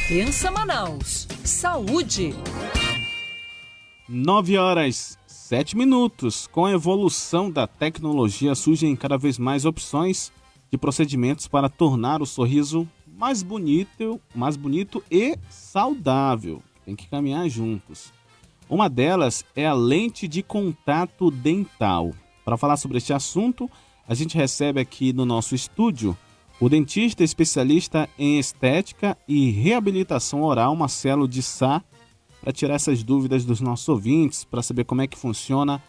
Pensa Manaus. Saúde. 9h07. Com a evolução da tecnologia, surgem cada vez mais opções de procedimentos para tornar o sorriso mais bonito e saudável. Tem que caminhar juntos. Uma delas é a lente de contato dental. Para falar sobre este assunto, a gente recebe aqui no nosso estúdio o dentista especialista em estética e reabilitação oral, Marcelo de Sá, para tirar essas dúvidas dos nossos ouvintes, para saber como é que funciona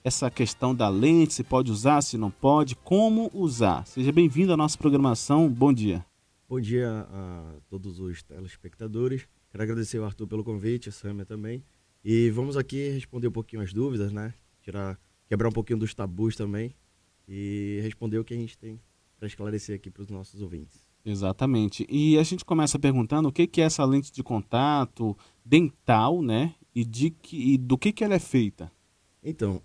essa questão da lente, se pode usar, se não pode, como usar. Seja bem-vindo à nossa programação, bom dia. Bom dia a todos os telespectadores. Quero agradecer ao Arthur pelo convite, a Sâmia também. E vamos aqui responder um pouquinho as dúvidas, né? Quebrar um pouquinho dos tabus também e responder o que a gente tem para esclarecer aqui para os nossos ouvintes. Exatamente. E a gente começa perguntando o que é essa lente de contato dental, né? E do que ela é feita. Então,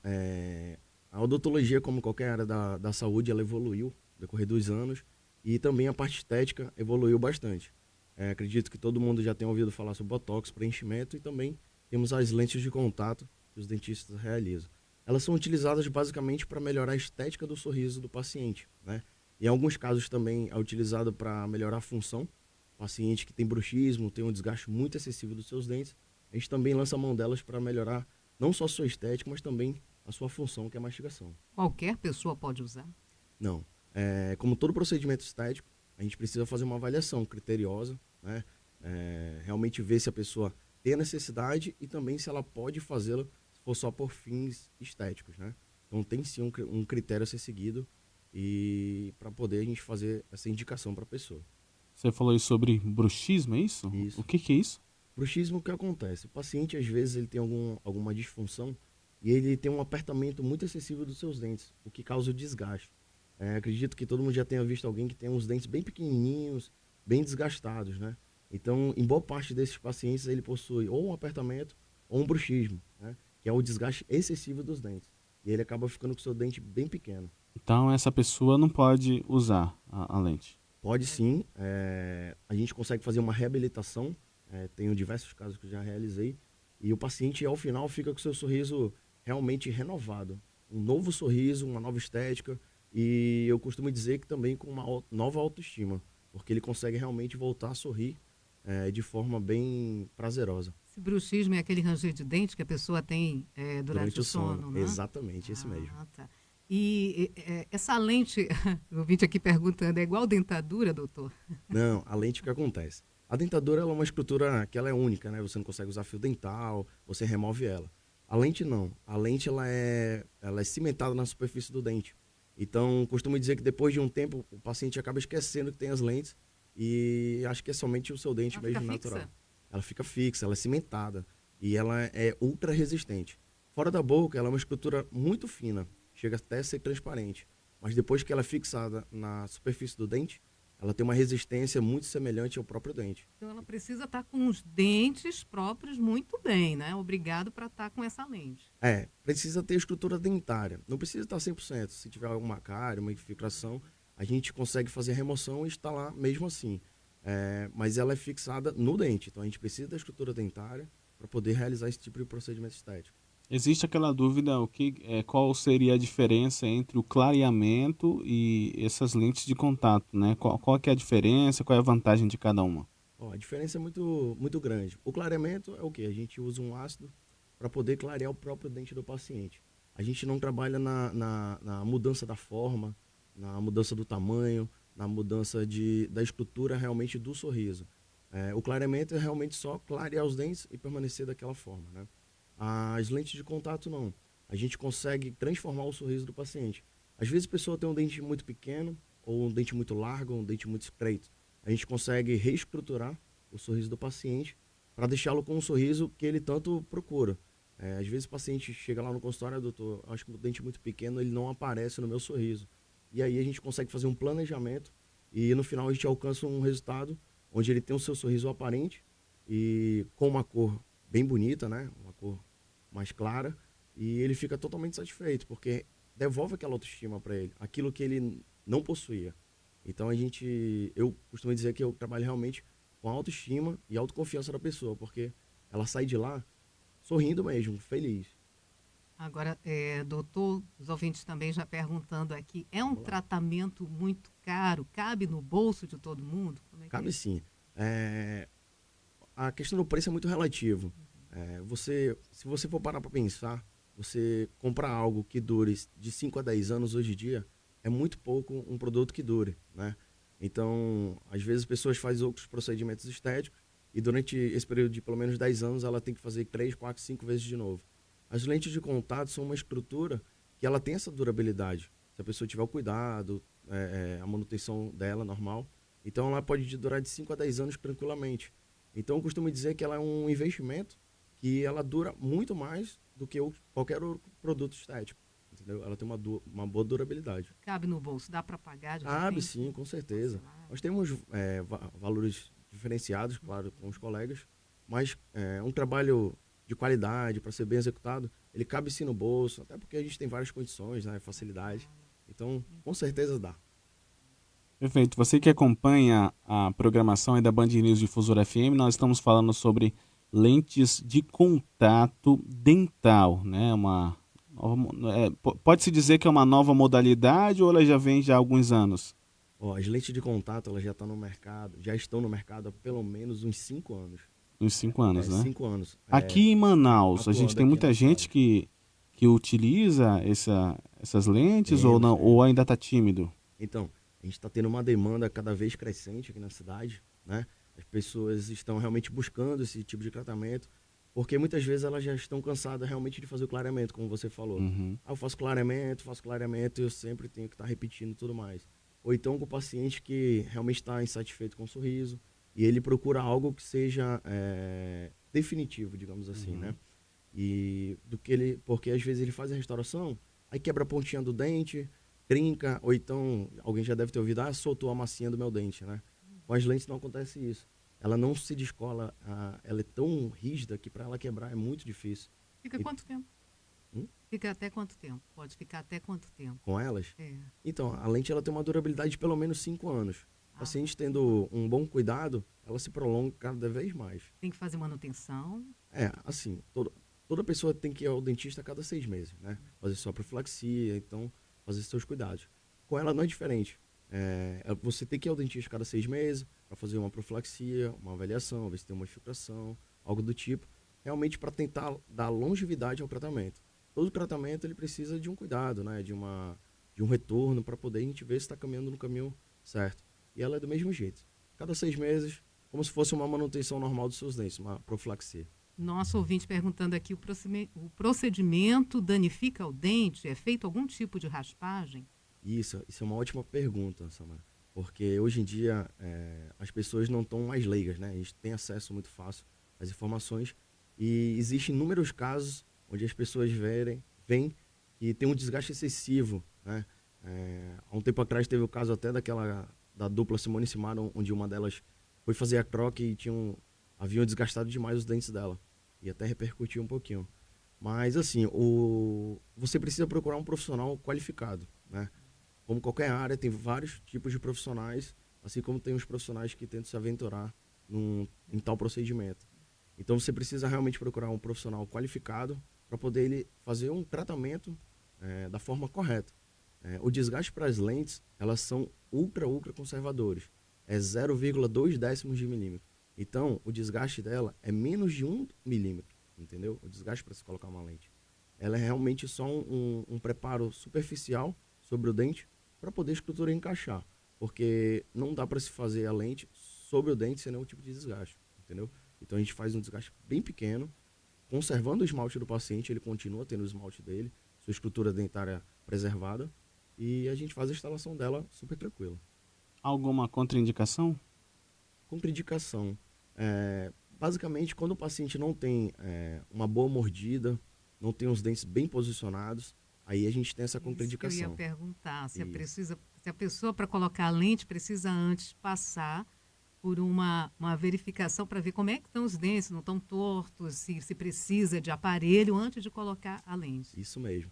a odontologia, como qualquer área da saúde, ela evoluiu no decorrer dos anos e também a parte estética evoluiu bastante. Acredito que todo mundo já tenha ouvido falar sobre botox, preenchimento e também temos as lentes de contato que os dentistas realizam. Elas são utilizadas basicamente para melhorar a estética do sorriso do paciente, né? Em alguns casos também é utilizado para melhorar a função. O paciente que tem bruxismo, tem um desgaste muito excessivo dos seus dentes, a gente também lança a mão delas para melhorar não só a sua estética, mas também a sua função, que é a mastigação. Qualquer pessoa pode usar? Não. Como todo procedimento estético, a gente precisa fazer uma avaliação criteriosa, né? Realmente ver se a pessoa tem a necessidade e também se ela pode fazê-lo se for só por fins estéticos, né? Então tem sim um critério a ser seguido e para poder a gente fazer essa indicação para a pessoa. Você falou aí sobre bruxismo, é isso? Isso. O que é isso? Bruxismo, o que acontece? O paciente, às vezes, ele tem alguma disfunção e ele tem um apertamento muito excessivo dos seus dentes, o que causa o desgaste. Acredito que todo mundo já tenha visto alguém que tem uns dentes bem pequenininhos, bem desgastados, né? Então, em boa parte desses pacientes, ele possui ou um apertamento ou um bruxismo, né? Que é o desgaste excessivo dos dentes. E ele acaba ficando com o seu dente bem pequeno. Então essa pessoa não pode usar a lente. Pode sim, a gente consegue fazer uma reabilitação, tenho diversos casos que eu já realizei, e o paciente ao final fica com o seu sorriso realmente renovado. Um novo sorriso, uma nova estética, e eu costumo dizer que também com uma nova autoestima, porque ele consegue realmente voltar a sorrir de forma bem prazerosa. Esse bruxismo é aquele ranger de dente que a pessoa tem durante o sono, né? Exatamente, esse mesmo. Tá. E essa lente, o ouvinte aqui perguntando, é igual dentadura, doutor? Não, a lente, o que acontece? A dentadura ela é uma estrutura que ela é única, né? Você não consegue usar fio dental, você remove ela. A lente não. A lente ela é cimentada na superfície do dente. Então, costumo dizer que depois de um tempo, o paciente acaba esquecendo que tem as lentes e acha que é somente o seu dente Ela mesmo fica natural. fixa? Ela fica fixa, ela é cimentada e ela é ultra resistente. Fora da boca, ela é uma estrutura muito fina, chega até a ser transparente. Mas depois que ela é fixada na superfície do dente, ela tem uma resistência muito semelhante ao próprio dente. Então ela precisa estar com os dentes próprios muito bem, né? Obrigado para estar com essa lente. Precisa ter estrutura dentária. Não precisa estar 100%. Se tiver alguma cárie, uma infiltração, a gente consegue fazer a remoção e instalar mesmo assim. Mas ela é fixada no dente. Então a gente precisa da estrutura dentária para poder realizar esse tipo de procedimento estético. Existe aquela dúvida, qual seria a diferença entre o clareamento e essas lentes de contato, né? Qual que é a diferença, qual é a vantagem de cada uma? A diferença é muito, muito grande. O clareamento é o quê? A gente usa um ácido para poder clarear o próprio dente do paciente. A gente não trabalha na mudança da forma, na mudança do tamanho, na mudança da estrutura realmente do sorriso. O clareamento é realmente só clarear os dentes e permanecer daquela forma, né? As lentes de contato não. A gente consegue transformar o sorriso do paciente. Às vezes a pessoa tem um dente muito pequeno, ou um dente muito largo, ou um dente muito estreito. A gente consegue reestruturar o sorriso do paciente para deixá-lo com um sorriso que ele tanto procura. Às vezes o paciente chega lá no consultório, doutor, acho que o dente muito pequeno ele não aparece no meu sorriso. E aí a gente consegue fazer um planejamento e no final a gente alcança um resultado onde ele tem o seu sorriso aparente e com uma cor bem bonita, né? Uma cor mais clara e ele fica totalmente satisfeito porque devolve aquela autoestima para ele, aquilo que ele não possuía. Então eu costumo dizer que eu trabalho realmente com a autoestima e autoconfiança da pessoa, porque ela sai de lá sorrindo mesmo, feliz. Agora, doutor, os ouvintes também já perguntando aqui, é um Vamos lá. tratamento muito caro? Cabe no bolso de todo mundo? Como é que Cabe é? sim. A questão do preço é muito relativo. Se você for parar para pensar, você comprar algo que dure de 5 a 10 anos hoje em dia, é muito pouco um produto que dure, né? Então, às vezes as pessoas fazem outros procedimentos estéticos e durante esse período de pelo menos 10 anos ela tem que fazer 3, 4, 5 vezes de novo. As lentes de contato são uma estrutura que ela tem essa durabilidade. Se a pessoa tiver o cuidado, a manutenção dela normal, então ela pode durar de 5 a 10 anos tranquilamente. Então eu costumo dizer que ela é um investimento que ela dura muito mais do que qualquer outro produto estético. Entendeu? Ela tem uma boa durabilidade. Cabe no bolso, dá para pagar de Cabe repente? sim, com certeza. Parcelar? Nós temos valores diferenciados, claro, com os colegas, mas um trabalho de qualidade, para ser bem executado, ele cabe sim no bolso, até porque a gente tem várias condições, né, facilidade. Então, com certeza dá. Perfeito. Você que acompanha a programação aí da Band News Difusora FM, nós estamos falando sobre lentes de contato dental, né? Pode-se dizer que é uma nova modalidade ou ela já vem já há alguns anos? Ó, as lentes de contato, elas já estão no mercado, já estão no mercado há pelo menos uns 5 anos. Uns 5 anos, né? 5 anos. Aqui em Manaus, a gente Atuando tem aqui muita na gente cidade. que utiliza essas lentes Temos, ou ainda está tímido? Então, a gente está tendo uma demanda cada vez crescente aqui na cidade, né? As pessoas estão realmente buscando esse tipo de tratamento, porque muitas vezes elas já estão cansadas realmente de fazer o clareamento, como você falou. Uhum. Ah, eu faço clareamento e eu sempre tenho que estar repetindo tudo mais. Ou então com o paciente que realmente está insatisfeito com o sorriso e ele procura algo que seja definitivo, digamos assim, né? E porque às vezes ele faz a restauração, aí quebra a pontinha do dente, trinca, ou então alguém já deve ter ouvido, soltou a massinha do meu dente, né? Com as lentes não acontece isso. Ela não se descola, ela é tão rígida que para ela quebrar é muito difícil. Fica E- quanto tempo? Hum? Fica até quanto tempo? Pode ficar até quanto tempo? Com elas. É. Então, a lente ela tem uma durabilidade de pelo menos 5 anos. O Ah, paciente tendo um bom cuidado, ela se prolonga cada vez mais. tem que fazer manutenção. Assim, toda pessoa tem que ir ao dentista a cada 6 meses, né? Fazer sua profilaxia, então, fazer seus cuidados. Com ela não é diferente. Você tem que ir ao dentista a cada 6 meses para fazer uma profilaxia, uma avaliação, ver se tem uma infiltração, algo do tipo, realmente para tentar dar longevidade ao tratamento. Todo tratamento ele precisa de um cuidado, né? De um retorno para poder a gente ver se está caminhando no caminho certo. E ela é do mesmo jeito. Cada 6 meses, como se fosse uma manutenção normal dos seus dentes, uma profilaxia. Nosso ouvinte perguntando aqui, o procedimento danifica o dente? É feito algum tipo de raspagem? Isso é uma ótima pergunta, Samara. Porque hoje em dia as pessoas não estão mais leigas, né? A gente tem acesso muito fácil às informações e existem inúmeros casos onde as pessoas veem que tem um desgaste excessivo, né? Há um tempo atrás teve o caso até da dupla Simone e Simara, onde uma delas foi fazer a croque e haviam desgastado demais os dentes dela. E até repercutiu um pouquinho. Mas assim, você precisa procurar um profissional qualificado, né? Como qualquer área, tem vários tipos de profissionais, assim como tem os profissionais que tentam se aventurar em tal procedimento. Então você precisa realmente procurar um profissional qualificado para poder ele fazer um tratamento da forma correta. O desgaste para as lentes, elas são ultra conservadores. É 0,2 décimos de milímetro. Então, o desgaste dela é menos de 1 milímetro, entendeu? O desgaste para se colocar uma lente. Ela é realmente só um preparo superficial sobre o dente para poder a estrutura encaixar. Porque não dá para se fazer a lente sobre o dente sem nenhum tipo de desgaste, entendeu? Então a gente faz um desgaste bem pequeno, conservando o esmalte do paciente, ele continua tendo o esmalte dele, sua estrutura dentária preservada, e a gente faz a instalação dela super tranquila. Alguma contraindicação? Contraindicação. Basicamente, quando o paciente não tem uma boa mordida, não tem os dentes bem posicionados, aí a gente tem essa Isso que eu ia contraindicação. perguntar. Isso. Se a pessoa, para colocar a lente, precisa antes passar por uma verificação para ver como é que estão os dentes, não estão tortos, se precisa de aparelho antes de colocar a lente. Isso mesmo.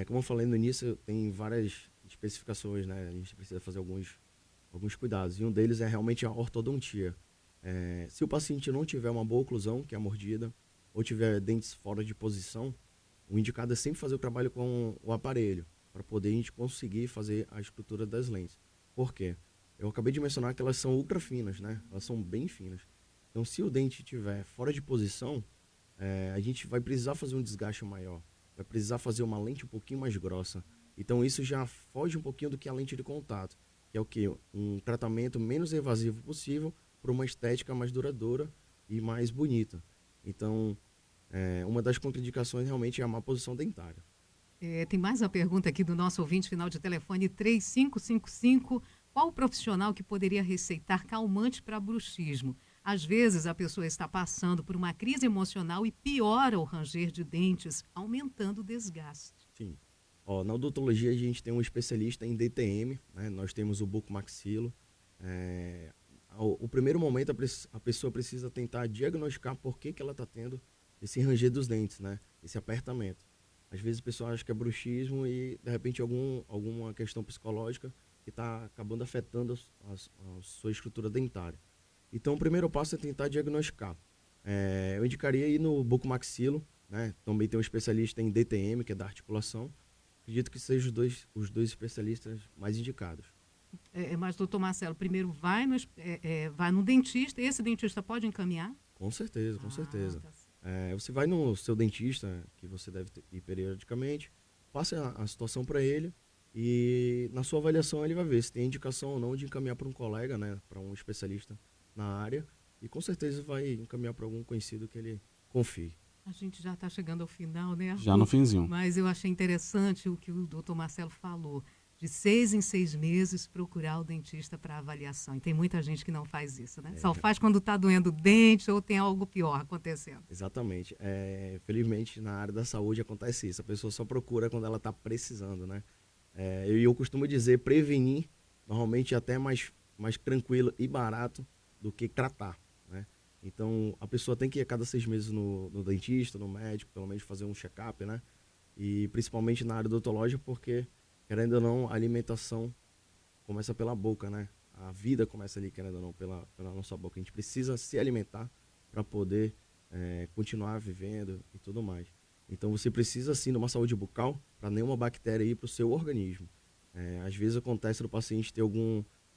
Como eu falei no início, tem várias especificações, né? A gente precisa fazer alguns cuidados. E um deles é realmente a ortodontia. Se o paciente não tiver uma boa oclusão, que é a mordida, ou tiver dentes fora de posição, o indicado é sempre fazer o trabalho com o aparelho, para poder a gente conseguir fazer a estrutura das lentes. Por quê? Eu acabei de mencionar que elas são ultra finas, né? Elas são bem finas. Então, se o dente estiver fora de posição, a gente vai precisar fazer um desgaste maior, vai precisar fazer uma lente um pouquinho mais grossa. Então, isso já foge um pouquinho do que a lente de contato, que é o quê? Um tratamento menos invasivo possível para uma estética mais duradoura e mais bonita. Então, uma das contraindicações realmente é a má posição dentária. Tem mais uma pergunta aqui do nosso ouvinte, final de telefone 3555. Qual o profissional que poderia receitar calmante para bruxismo? Às vezes a pessoa está passando por uma crise emocional e piora o ranger de dentes, aumentando o desgaste. Sim. Na odontologia a gente tem um especialista em DTM, né? Nós temos o bucomaxilo. O primeiro momento a pessoa precisa tentar diagnosticar por que ela está tendo esse ranger dos dentes, né? Esse apertamento. Às vezes o pessoal acha que é bruxismo e de repente alguma questão psicológica que está acabando afetando a sua estrutura dentária. Então o primeiro passo é tentar diagnosticar. Eu indicaria ir no bucomaxilo, né? Também tem um especialista em DTM, que é da articulação. Acredito que sejam os dois especialistas mais indicados. Mas, doutor Marcelo, primeiro vai no dentista, esse dentista pode encaminhar? Com certeza, com certeza. Tá certo. Você vai no seu dentista, que você deve ir periodicamente, passa a situação para ele e na sua avaliação ele vai ver se tem indicação ou não de encaminhar para um colega, né, para um especialista na área, e com certeza vai encaminhar para algum conhecido que ele confie. A gente já está chegando ao final, né, Arthur? Já no finzinho. Mas eu achei interessante o que o doutor Marcelo falou. De 6 em 6 meses procurar o dentista para avaliação. E tem muita gente que não faz isso, né? Só faz quando está doendo o dente ou tem algo pior acontecendo. Exatamente. Felizmente, na área da saúde acontece isso. A pessoa só procura quando ela está precisando, né? Eu costumo dizer, prevenir normalmente é até mais tranquilo e barato do que tratar, né? Então, a pessoa tem que ir a cada 6 meses no dentista, no médico, pelo menos fazer um check-up, né? E principalmente na área odontológica, porque, querendo ou não, a alimentação começa pela boca, né? A vida começa ali, querendo ou não, pela nossa boca. A gente precisa se alimentar para poder continuar vivendo e tudo mais. Então, você precisa, sim, de uma saúde bucal para nenhuma bactéria ir para o seu organismo. Às vezes acontece do paciente ter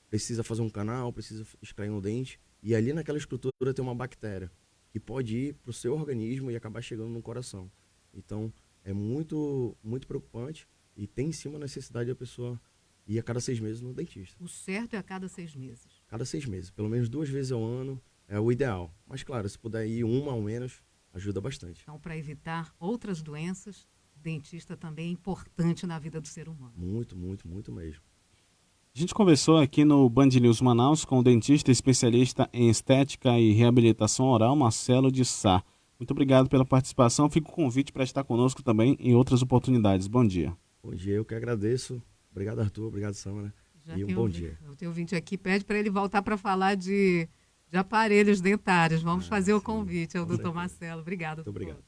precisa fazer um canal, precisa extrair um dente, e ali naquela estrutura tem uma bactéria que pode ir para o seu organismo e acabar chegando no coração. Então, é muito, muito preocupante e tem sim uma necessidade da pessoa ir a cada 6 meses no dentista. O certo é a cada 6 meses. Cada 6 meses, pelo menos 2 vezes ao ano é o ideal. Mas claro, se puder ir uma ao menos, ajuda bastante. Então, para evitar outras doenças, o dentista também é importante na vida do ser humano. Muito, muito, muito mesmo. A gente conversou aqui no Band News Manaus com o dentista especialista em estética e reabilitação oral, Marcelo de Sá. Muito obrigado pela participação. Fica o convite para estar conosco também em outras oportunidades. Bom dia. Bom dia, eu que agradeço. Obrigado, Arthur. Obrigado, Samara. E um bom dia. O teu ouvinte aqui pede para ele voltar para falar de aparelhos dentários. Vamos fazer o convite ao doutor Marcelo. Obrigado. Muito obrigado.